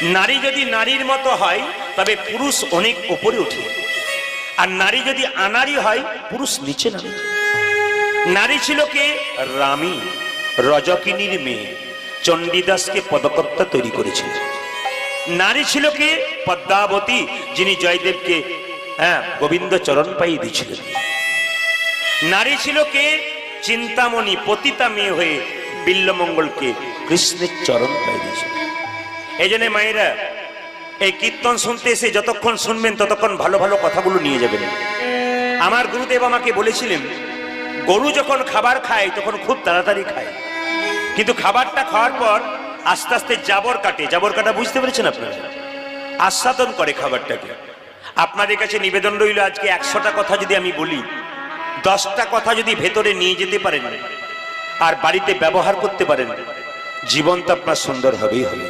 নারী যদি নারীর মতো হয় তবে পুরুষ অনেক উপরে উঠে, আর নারী যদি আনারী হয় পুরুষ নিচে নামে। নারী ছিল কে? রামী, রজকিনীর মেয়ে, চণ্ডীদাসকে পদকর্তা তৈরি করেছিল। নারী ছিল কে? পদ্মাবতী, যিনি জয়দেবকে গোবিন্দ চরণ পাইয়ে দিয়েছিলেন। নারী ছিল কে? চিন্তামণি, পতিতা মেয়ে হয়ে বিল্লমঙ্গলকে কৃষ্ণের চরণ পাইয়ে দিয়েছিল। এই জন্য মায়েরা এই কীর্তন শুনতে এসে যতক্ষণ শুনবেন ততক্ষণ ভালো ভালো কথাগুলো নিয়ে যাবেন। আমার গুরুদেব আমাকে বলেছিলেন, গরু যখন খাবার খায় তখন খুব তাড়াতাড়ি খায়, কিন্তু খাবারটা খাওয়ার পর আস্তে আস্তে জাবর কাটে। জাবর কাটা বুঝতে পেরেছেন আপনারা? আস্বাদন করে খাবারটাকে। আপনাদের কাছে নিবেদন রইল, আজকে 100টা কথা যদি আমি বলি, 10টা কথা যদি ভেতরে নিয়ে যেতে পারেন আর বাড়িতে ব্যবহার করতে পারেন, জীবনটা আপনার সুন্দর হবেই হবে।